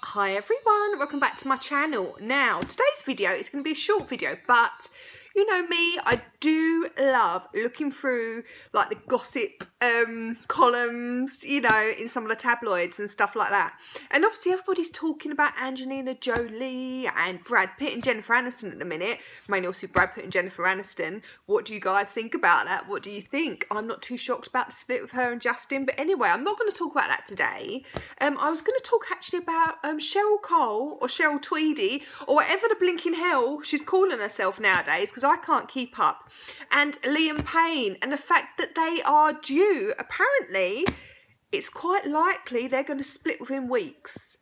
Hi everyone, welcome back to my channel. Now, today's video is going to be a short video, but you know me, I do love looking through like the gossip columns, you know, in some of the tabloids and stuff like that. And obviously everybody's talking about Angelina Jolie and Brad Pitt and Jennifer Aniston at the minute. Mainly obviously Brad Pitt and Jennifer Aniston. What do you guys think about that? What do you think? I'm not too shocked about the split with her and Justin, but anyway, I'm not going to talk about that today. I was going to talk actually about Cheryl Cole or Cheryl Tweedy or whatever the blinking hell she's calling herself nowadays, because I can't keep up, and Liam Payne, and the fact that they are due. Apparently, it's quite likely they're going to split within weeks.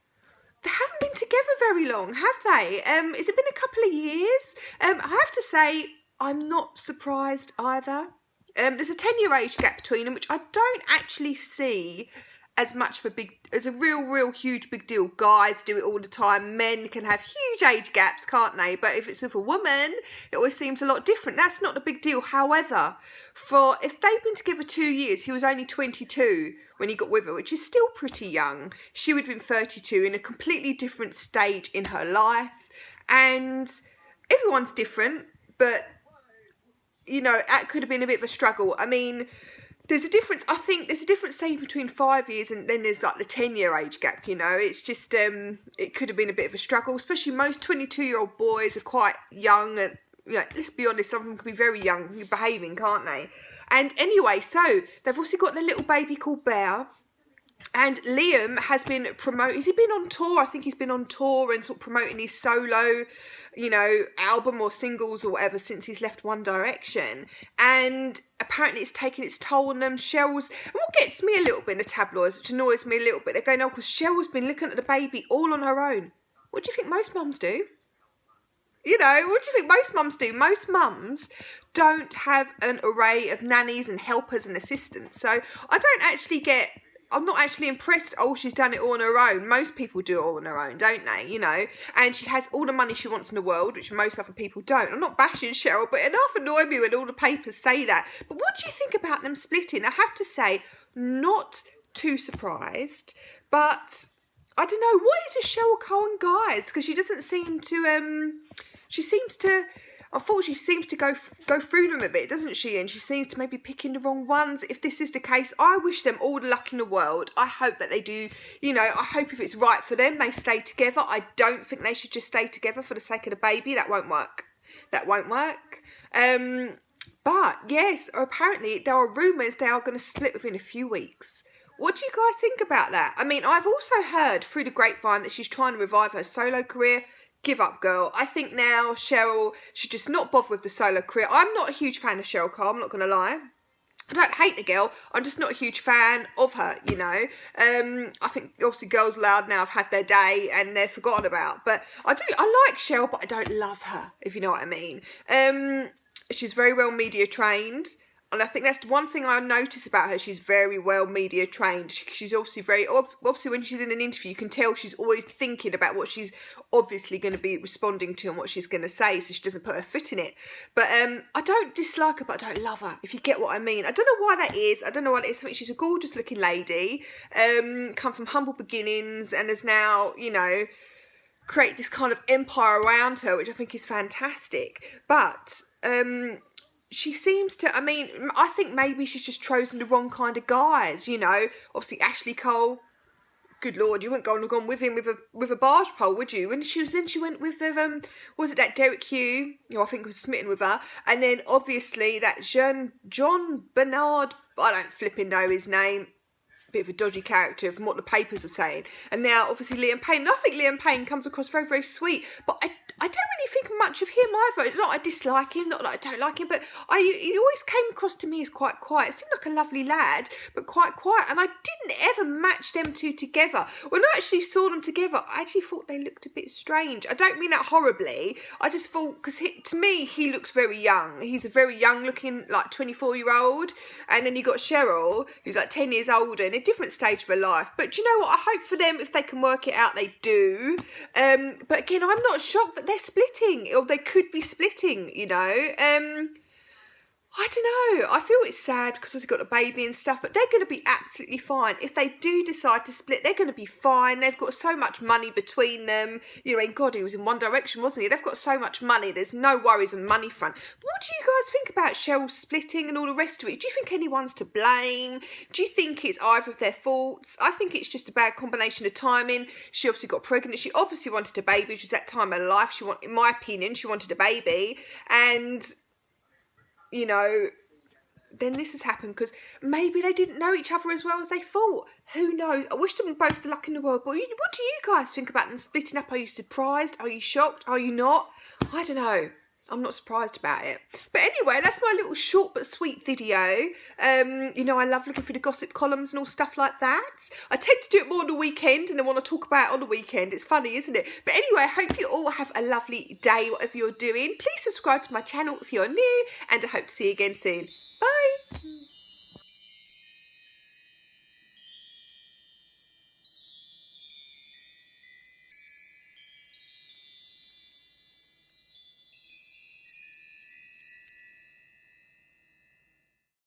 They haven't been together very long, have they? Has it been a couple of years? I have to say, I'm not surprised either. There's a 10-year age gap between them, which I don't actually see as much of a real huge big deal. Guys do it all the time. Men can have huge age gaps, can't they? But if it's with a woman, it always seems a lot different. That's not the big deal. However, if they've been together 2 years, he was only 22 when he got with her, which is still pretty young. She would have been 32, in a completely different stage in her life. And everyone's different, but you know, that could have been a bit of a struggle. I mean, there's a difference. I think there's a difference, say, between 5 years and then there's like the 10-year age gap, you know. It's just, it could have been a bit of a struggle, especially most 22-year-old boys are quite young. And, you know, let's be honest, some of them can be very young, behaving, can't they? And anyway, so they've also got their little baby called Bear. And Liam has been has he been on tour? I think he's been on tour and sort of promoting his solo, you know, album or singles or whatever since he's left One Direction. And apparently it's taken its toll on them. And what gets me a little bit in the tabloids, which annoys me a little bit, they're going, oh, because Cheryl's been looking at the baby all on her own. What do you think most mums do? You know, what do you think most mums do? Most mums don't have an array of nannies and helpers and assistants. So I'm not actually impressed, oh, she's done it all on her own. Most people do it all on their own, don't they? You know, and she has all the money she wants in the world, which most other people don't. I'm not bashing Cheryl, but it half annoys me when all the papers say that. But what do you think about them splitting? I have to say, not too surprised, but I don't know, what is with Cheryl Cole and guys? Because she doesn't seem to, unfortunately, she seems to go through them a bit, doesn't she? And she seems to maybe picking the wrong ones. If this is the case, I wish them all the luck in the world. I hope that they do, you know, I hope if it's right for them, they stay together. I don't think they should just stay together for the sake of the baby. That won't work. That won't work. But yes, apparently there are rumours they are going to split within a few weeks. What do you guys think about that? I mean, I've also heard through the grapevine that she's trying to revive her solo career. Give up, girl. I think now Cheryl should just not bother with the solo career. I'm not a huge fan of Cheryl Cole, I'm not going to lie. I don't hate the girl, I'm just not a huge fan of her, you know. I think obviously Girls Loud now have had their day and they're forgotten about. But I like Cheryl, but I don't love her, if you know what I mean. She's very well media trained. And I think that's the one thing I notice about her. She's very well media trained. She's obviously obviously when she's in an interview, you can tell she's always thinking about what she's obviously going to be responding to and what she's going to say, so she doesn't put her foot in it. But I don't dislike her, but I don't love her, if you get what I mean. I don't know why that is. I don't know what it is. I think she's a gorgeous looking lady, come from humble beginnings and has now, you know, create this kind of empire around her, which I think is fantastic. But she seems to, I mean, I think maybe she's just chosen the wrong kind of guys, you know. Obviously, Ashley Cole, good Lord, you wouldn't go and gone with him with a barge pole, would you? And she went with the, was it that Derek Hugh, you know, I think was smitten with her. And then, obviously, that John Bernard, I don't flipping know his name. Bit of a dodgy character from what the papers were saying. And now, obviously, Liam Payne. I think Liam Payne comes across very, very sweet. But I don't really think much of him either. It's not I dislike him, not that I don't like him, but he always came across to me as quite quiet. It seemed like a lovely lad, but quite quiet. And I didn't ever match them two together. When I actually saw them together, I actually thought they looked a bit strange. I don't mean that horribly. I just thought, because to me, he looks very young. He's a very young looking, like 24-year-old. And then you got Cheryl, who's like 10 years older in a different stage of her life. But do you know what? I hope for them, if they can work it out, they do. But again, I'm not shocked that they're splitting, or they could be splitting, you know. I don't know. I feel it's sad because he's got a baby and stuff, but they're going to be absolutely fine. If they do decide to split, they're going to be fine. They've got so much money between them. You know, God, he was in one direction, wasn't he? They've got so much money. There's no worries on the money front. But what do you guys think about Cheryl splitting and all the rest of it? Do you think anyone's to blame? Do you think it's either of their faults? I think it's just a bad combination of timing. She obviously got pregnant. She obviously wanted a baby, which was that time of her life. In my opinion, she wanted a baby. And you know, then this has happened because maybe they didn't know each other as well as they thought. Who knows? I wish them both the luck in the world. But what do you guys think about them splitting up? Are you surprised? Are you shocked? Are you not? I don't know. I'm not surprised about it. But anyway, that's my little short but sweet video. You know, I love looking through the gossip columns and all stuff like that. I tend to do it more on the weekend and I want to talk about it on the weekend. It's funny, isn't it? But anyway, I hope you all have a lovely day, whatever you're doing. Please subscribe to my channel if you're new, and I hope to see you again soon.